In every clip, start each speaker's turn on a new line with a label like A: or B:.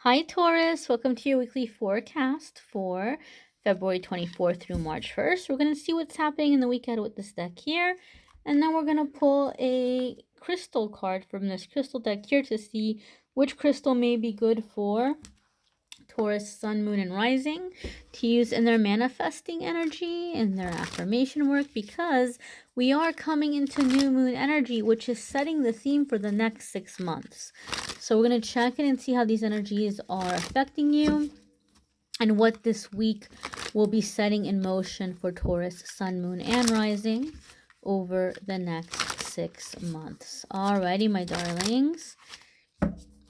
A: Hi, Taurus. Welcome to your weekly forecast for February 24th through March 1st. We're going to see what's happening in the week ahead with this deck here. And then we're going to pull a crystal card from this crystal deck here to see which crystal may be good for Taurus, Sun, Moon, and Rising to use in their manifesting energy, in their affirmation work, because we are coming into new moon energy, which is setting the theme for the next 6 months. So we're going to check in and see how these energies are affecting you and what this week will be setting in motion for Taurus, Sun, Moon, and Rising over the next 6 months. Alrighty, my darlings.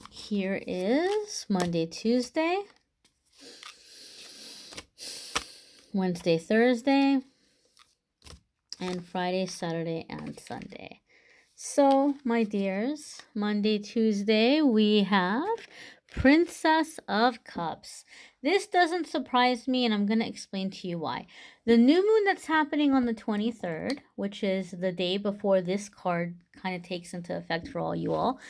A: Here is Monday, Tuesday, Wednesday, Thursday, and Friday, Saturday, and Sunday. So, my dears, Monday, Tuesday, we have Princess of Cups. This doesn't surprise me, and I'm going to explain to you why. The new moon that's happening on the 23rd, which is the day before this card kind of takes into effect for all you all,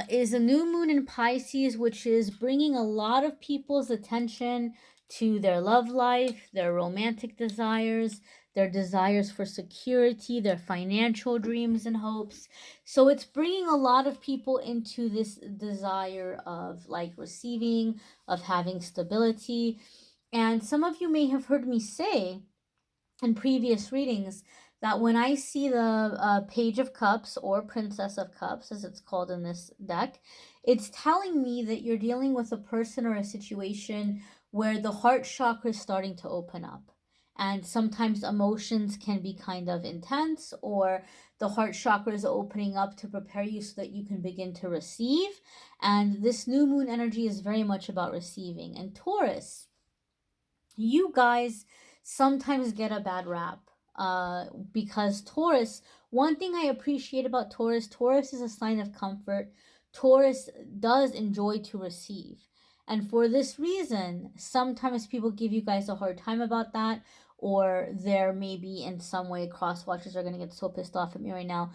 A: is a new moon in Pisces, which is bringing a lot of people's attention to their love life, their romantic desires, their desires for security, their financial dreams and hopes. So it's bringing a lot of people into this desire of like receiving, of having stability. And some of you may have heard me say in previous readings that when I see the Page of Cups, or Princess of Cups as it's called in this deck, it's telling me that you're dealing with a person or a situation where the heart chakra is starting to open up. And sometimes emotions can be kind of intense, or the heart chakra is opening up to prepare you so that you can begin to receive. And this new moon energy is very much about receiving. And Taurus, you guys sometimes get a bad rap because Taurus, one thing I appreciate about Taurus is a sign of comfort. Taurus does enjoy to receive. And for this reason, sometimes people give you guys a hard time about that, or there may be in some way, cross watchers are going to get so pissed off at me right now.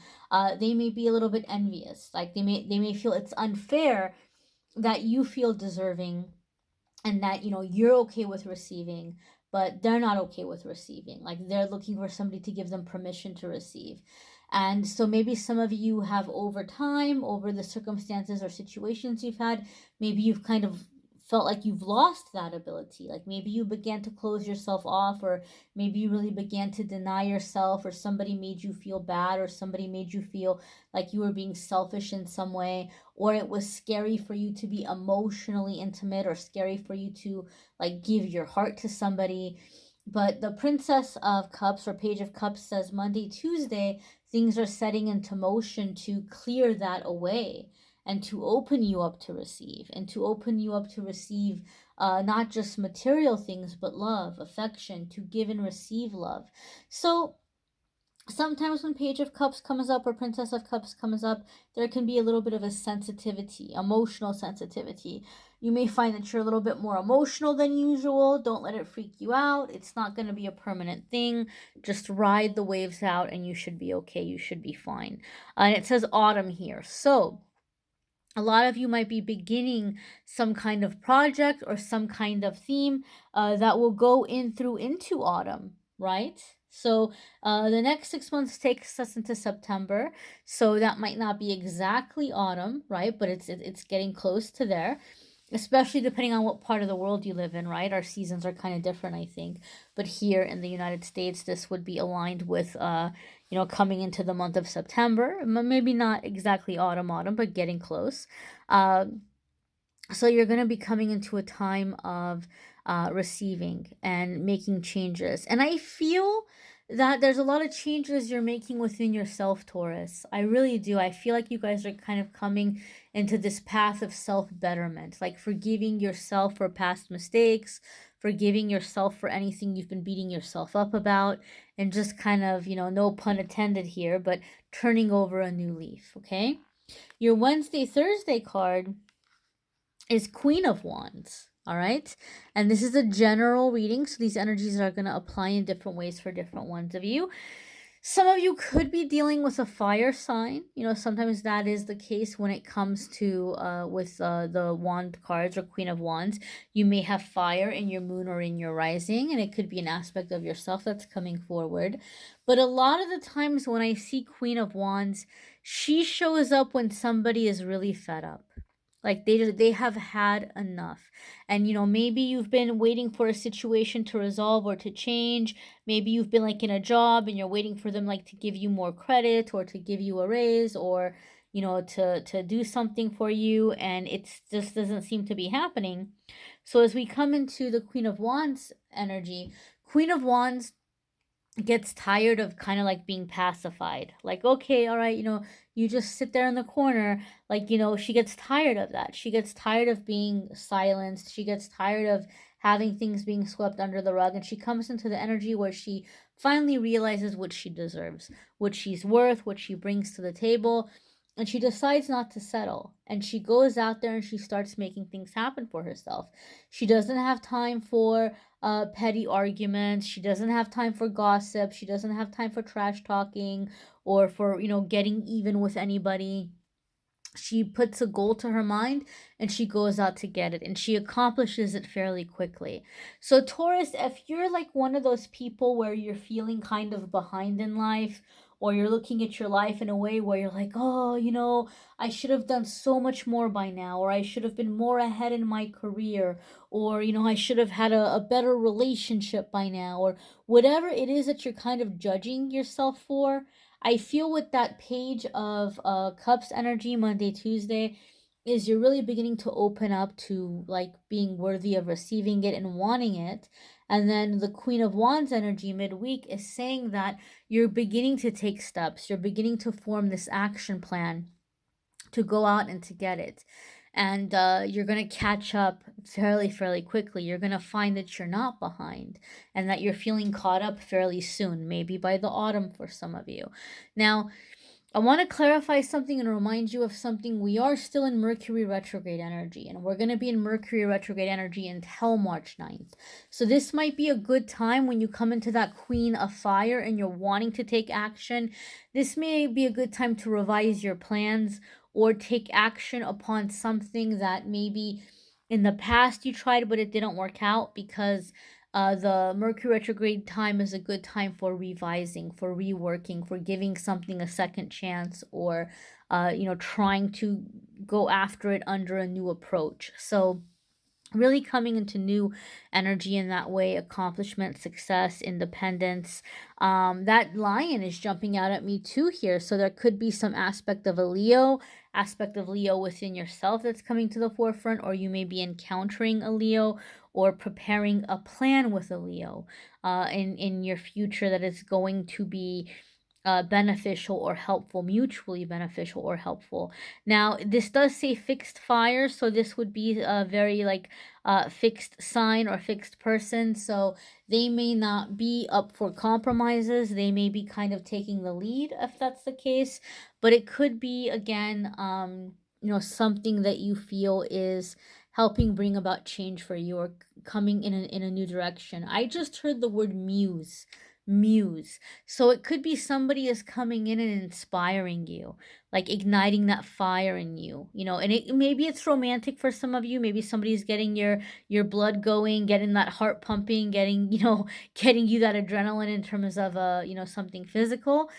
A: They may be a little bit envious. Like they may feel it's unfair that you feel deserving and that you're okay with receiving, but they're not okay with receiving. Like they're looking for somebody to give them permission to receive. And so maybe some of you have, over time, over the circumstances or situations you've had, maybe you've kind of felt like you've lost that ability. Like maybe you began to close yourself off, or maybe you really began to deny yourself, or somebody made you feel bad, or somebody made you feel like you were being selfish in some way, or it was scary for you to be emotionally intimate, or scary for you to like give your heart to somebody. But the Princess of Cups, or Page of Cups, says Monday, Tuesday, things are setting into motion to clear that away and to open you up to receive, and to open you up to receive not just material things, but love, affection, to give and receive love. So sometimes when Page of Cups comes up, or Princess of Cups comes up, there can be a little bit of a sensitivity, emotional sensitivity. You may find that you're a little bit more emotional than usual. Don't let it freak you out. It's not going to be a permanent thing. Just ride the waves out and you should be okay. You should be fine. And it says autumn here. So a lot of you might be beginning some kind of project or some kind of theme that will go into autumn, right? So the next 6 months takes us into September. So that might not be exactly autumn, right? But it's getting close to there, especially depending on what part of the world you live in, right? Our seasons are kind of different, I think. But here in the United States, this would be aligned with, coming into the month of September. Maybe not exactly autumn, but getting close. So you're going to be coming into a time of receiving and making changes. And I feel that there's a lot of changes you're making within yourself, Taurus. I really do. I feel like you guys are kind of coming into this path of self-betterment, like forgiving yourself for past mistakes, forgiving yourself for anything you've been beating yourself up about, and just kind of, no pun intended here, but turning over a new leaf, okay? Your Wednesday, Thursday card is Queen of Wands. All right. And this is a general reading. So these energies are going to apply in different ways for different ones of you. Some of you could be dealing with a fire sign. Sometimes that is the case when it comes to with the wand cards or Queen of Wands. You may have fire in your moon or in your rising, and it could be an aspect of yourself that's coming forward. But a lot of the times when I see Queen of Wands, she shows up when somebody is really fed up. Like they have had enough. And maybe you've been waiting for a situation to resolve or to change. Maybe you've been like in a job and you're waiting for them like to give you more credit or to give you a raise or to do something for you, and it's just doesn't seem to be happening. So as we come into the Queen of Wands energy, Queen of Wands gets tired of kind of like being pacified. Like, okay, all right, you just sit there in the corner. Like, she gets tired of that. She gets tired of being silenced. She gets tired of having things being swept under the rug. And she comes into the energy where she finally realizes what she deserves, what she's worth, what she brings to the table. And she decides not to settle. And she goes out there and she starts making things happen for herself. She doesn't have time for petty arguments. She doesn't have time for gossip. She doesn't have time for trash talking or for, getting even with anybody. She puts a goal to her mind and she goes out to get it, and she accomplishes it fairly quickly. So Taurus, if you're like one of those people where you're feeling kind of behind in life, or you're looking at your life in a way where you're like, oh, I should have done so much more by now, or I should have been more ahead in my career, or I should have had a better relationship by now, or whatever it is that you're kind of judging yourself for, I feel with that page of Cups energy, Monday, Tuesday, is you're really beginning to open up to like being worthy of receiving it and wanting it. And then the Queen of Wands energy midweek is saying that you're beginning to take steps, you're beginning to form this action plan to go out and to get it. And you're going to catch up fairly quickly. You're going to find that you're not behind and that you're feeling caught up fairly soon, maybe by the autumn for some of you. Now, I want to clarify something and remind you of something. We are still in Mercury retrograde energy, and we're going to be in Mercury retrograde energy until March 9th. So this might be a good time when you come into that Queen of Fire and you're wanting to take action. This may be a good time to revise your plans or take action upon something that maybe in the past you tried but it didn't work out, because the Mercury retrograde time is a good time for revising, for reworking, for giving something a second chance, or trying to go after it under a new approach. So really coming into new energy in that way, accomplishment, success, independence. That lion is jumping out at me too here, so there could be some aspect of Leo within yourself that's coming to the forefront, or you may be encountering a Leo or preparing a plan with a Leo in your future that is going to be beneficial or helpful, mutually beneficial or helpful. Now, this does say fixed fire, so this would be a very like fixed sign or fixed person. So they may not be up for compromises. They may be kind of taking the lead if that's the case, but it could be again, something that you feel is helping bring about change for you or coming in a new direction. I just heard the word muse. So it could be somebody is coming in and inspiring you, like igniting that fire in you, and maybe it's romantic for some of you. Maybe somebody's getting your blood going, getting that heart pumping, getting, getting you that adrenaline in terms of something physical.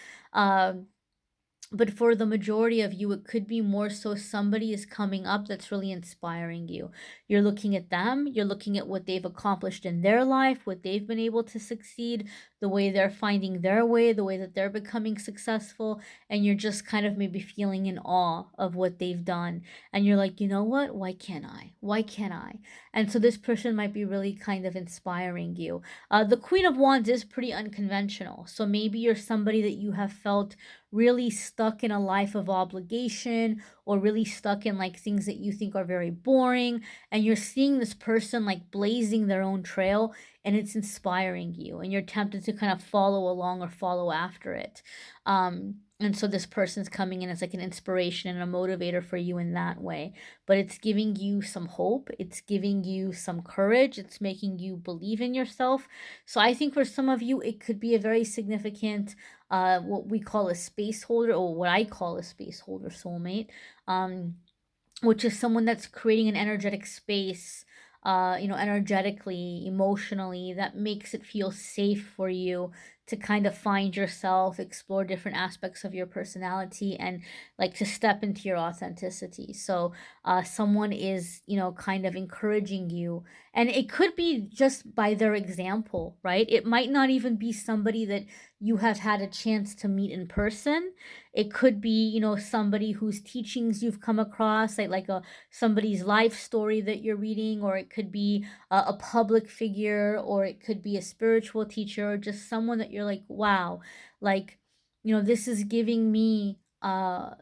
A: But for the majority of you, it could be more so somebody is coming up that's really inspiring you. You're looking at them, you're looking at what they've accomplished in their life, what they've been able to succeed, the way they're finding their way, the way that they're becoming successful, and you're just kind of maybe feeling in awe of what they've done. And you're like, you know what? Why can't I? Why can't I? And so this person might be really kind of inspiring you. The Queen of Wands is pretty unconventional. So maybe you're somebody that you have felt really stuck in a life of obligation, or really stuck in like things that you think are very boring, and you're seeing this person like blazing their own trail, and it's inspiring you, and you're tempted to kind of follow along or follow after it. And so this person's coming in as like an inspiration and a motivator for you in that way. But it's giving you some hope. It's giving you some courage. It's making you believe in yourself. So I think for some of you, it could be a very significant what we call a space holder, or what I call a space holder soulmate, which is someone that's creating an energetic space, energetically, emotionally, that makes it feel safe for you to kind of find yourself, explore different aspects of your personality, and like to step into your authenticity. So, someone is, kind of encouraging you, and it could be just by their example, right? It might not even be somebody that you have had a chance to meet in person. It could be, somebody whose teachings you've come across, like a somebody's life story that you're reading, or it could be a public figure, or it could be a spiritual teacher, or just someone that you're like, wow, like, this is giving me a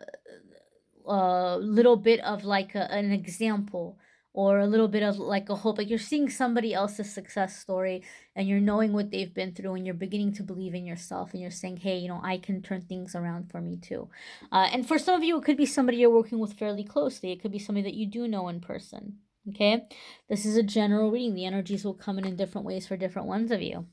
A: little bit of like an example, or a little bit of like a hope, like you're seeing somebody else's success story, and you're knowing what they've been through, and you're beginning to believe in yourself, and you're saying, hey, I can turn things around for me too. And for some of you, it could be somebody you're working with fairly closely. It could be somebody that you do know in person. Okay, this is a general reading. The energies will come in different ways for different ones of you.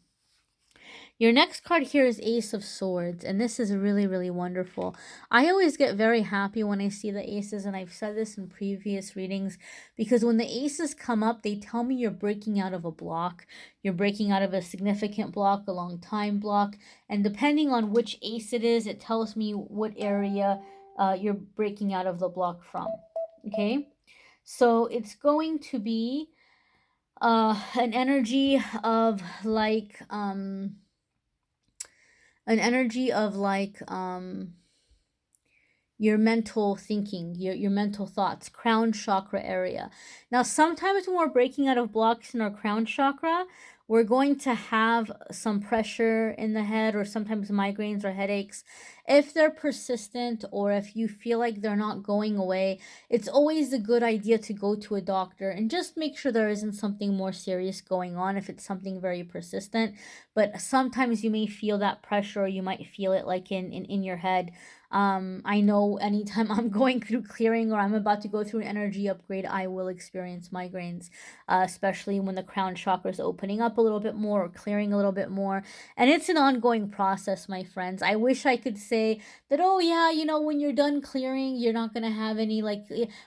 A: Your next card here is Ace of Swords, and this is really, really wonderful. I always get very happy when I see the aces, and I've said this in previous readings, because when the aces come up, they tell me you're breaking out of a block. You're breaking out of a significant block, a long time block, and depending on which ace it is, it tells me what area you're breaking out of the block from. Okay? So it's going to be an energy of like your mental thinking, your mental thoughts, crown chakra area. Now, sometimes when we're breaking out of blocks in our crown chakra, we're going to have some pressure in the head, or sometimes migraines or headaches. If they're persistent, or if you feel like they're not going away, it's always a good idea to go to a doctor and just make sure there isn't something more serious going on if it's something very persistent. But sometimes you may feel that pressure, or you might feel it like in your head. I know anytime I'm going through clearing, or I'm about to go through an energy upgrade, I will experience migraines, especially when the crown chakra is opening up a little bit more, or clearing a little bit more. And it's an ongoing process, my friends. I wish I could say that, oh yeah, when you're done clearing, you're not going to have any, like,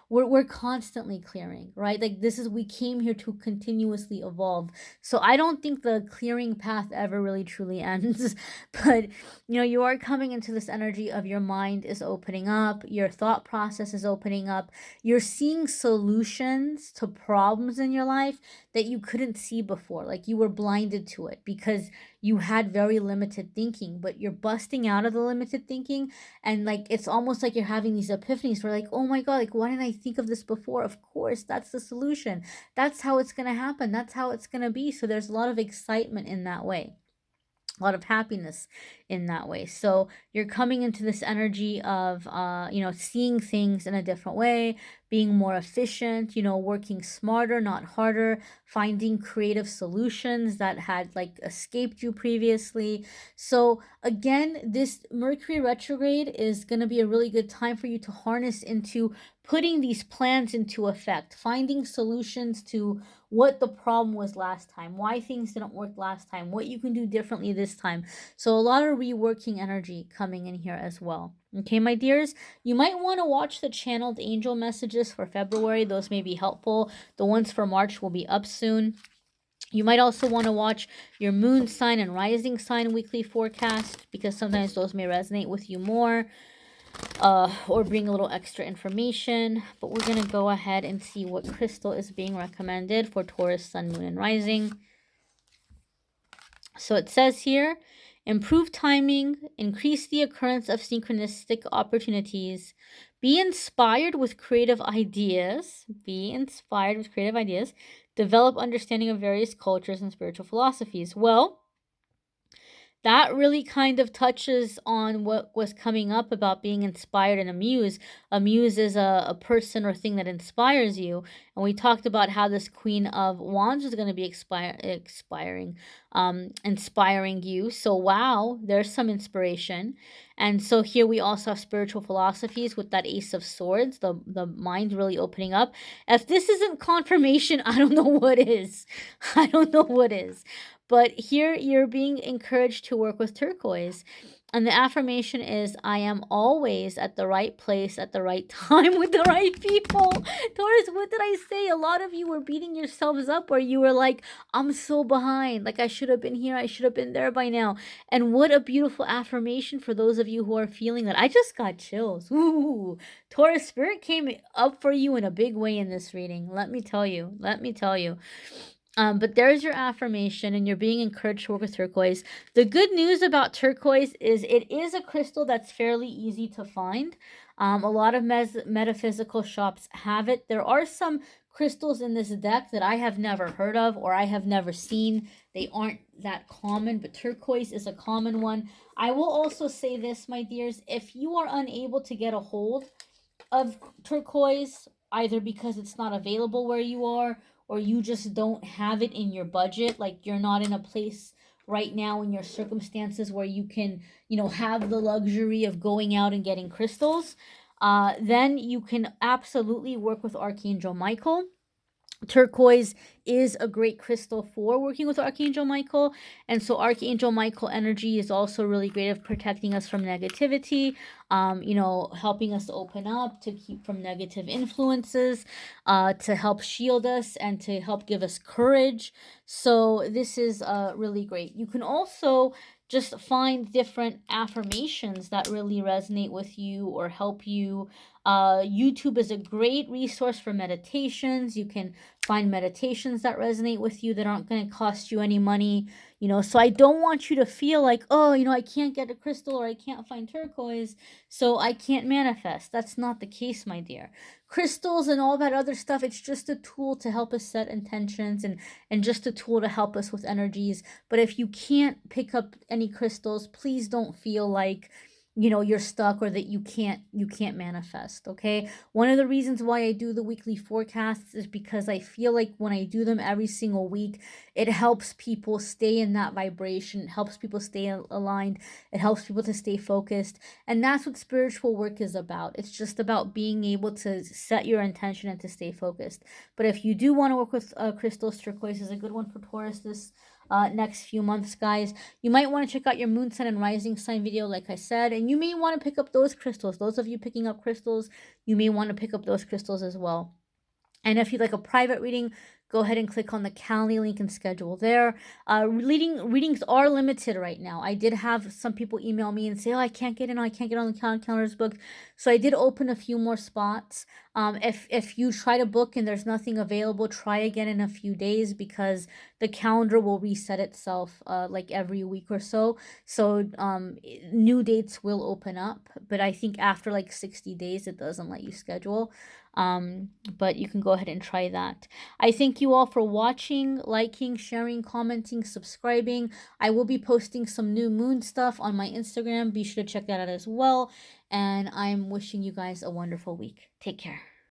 A: we're constantly clearing, right? Like, we came here to continuously evolve. So I don't think the clearing path ever really truly ends. But, you are coming into this energy of your mind is opening up, your thought process is opening up, you're seeing solutions to problems in your life that you couldn't see before. Like, you were blinded to it because you had very limited thinking, but you're busting out of the limited thinking, and like it's almost like you're having these epiphanies where, like, oh my god, like, why didn't I think of this before? Of course, that's the solution. That's how it's going to happen. That's how it's going to be. So there's a lot of excitement in that way, a lot of happiness in that way. So you're coming into this energy of seeing things in a different way, being more efficient, working smarter, not harder, finding creative solutions that had like escaped you previously. So again, this Mercury retrograde is going to be a really good time for you to harness into putting these plans into effect, finding solutions to what the problem was last time, why things didn't work last time, what you can do differently this time. So a lot of reworking energy coming in here as well. Okay, my dears, you might want to watch the channeled angel messages for February. Those may be helpful. The ones for March will be up soon. You might also want to watch your moon sign and rising sign weekly forecast, because sometimes those may resonate with you more, or bring a little extra information. But we're going to go ahead and see what crystal is being recommended for Taurus, sun, moon, and rising. So it says here, improve timing, increase the occurrence of synchronistic opportunities, be inspired with creative ideas, develop understanding of various cultures and spiritual philosophies. Well, that really kind of touches on what was coming up about being inspired and a muse. A muse is a person or thing that inspires you. And we talked about how this Queen of Wands is going to be inspiring you. So wow, there's some inspiration. And so here we also have spiritual philosophies with that Ace of Swords, the mind really opening up. If this isn't confirmation, I don't know what is. I don't know what is. But here you're being encouraged to work with turquoise. And the affirmation is, I am always at the right place at the right time with the right people. Taurus, what did I say? A lot of you were beating yourselves up where you were like, I'm so behind. Like, I should have been here. I should have been there by now. And what a beautiful affirmation for those of you who are feeling that. I just got chills. Ooh, Taurus, spirit came up for you in a big way in this reading. Let me tell you. Let me tell you. But there's your affirmation, and you're being encouraged to work with turquoise. The good news about turquoise is it is a crystal that's fairly easy to find. A lot of metaphysical shops have it. There are some crystals in this deck that I have never heard of or I have never seen. They aren't that common, but turquoise is a common one. I will also say this, my dears, if you are unable to get a hold of turquoise, either because it's not available where you are or you just don't have it in your budget, like you're not in a place right now in your circumstances where you can, have the luxury of going out and getting crystals, then you can absolutely work with Archangel Michael. Turquoise is a great crystal for working with Archangel Michael. And so Archangel Michael energy is also really great at protecting us from negativity, helping us to open up, to keep from negative influences, to help shield us and to help give us courage. So this is really great. You can also just find different affirmations that really resonate with you or help you. YouTube is a great resource for meditations. You can find meditations that resonate with you that aren't going to cost you any money. So I don't want you to feel like, oh, I can't get a crystal or I can't find turquoise, so I can't manifest. That's not the case, my dear. Crystals and all that other stuff, it's just a tool to help us set intentions and just a tool to help us with energies. But if you can't pick up any crystals, please don't feel like you're stuck or that you can't manifest. Okay, one of the reasons why I do the weekly forecasts is because I feel like when I do them every single week, it helps people stay in that vibration, it helps people stay aligned, it helps people to stay focused. And that's what spiritual work is about. It's just about being able to set your intention and to stay focused. But if you do want to work with crystals, turquoise is a good one for Taurus this next few months, guys. You might want to check out your moon, sun, and rising sign video, like I said, and you may want to pick up those crystals. Those of you picking up crystals, you may want to pick up those crystals as well. And if you'd like a private reading, go ahead and click on the Calendly link and schedule there. Readings are limited right now. I did have some people email me and say, oh, I can't get in, I can't get on the calendars booked. So I did open a few more spots. If you try to book and there's nothing available, try again in a few days because the calendar will reset itself like every week or so. So new dates will open up, but I think after like 60 days, it doesn't let you schedule. But you can go ahead and try that. I thank you all for watching, liking, sharing, commenting, subscribing. I will be posting some new moon stuff on my Instagram. Be sure to check that out as well. And I'm wishing you guys a wonderful week. Take care.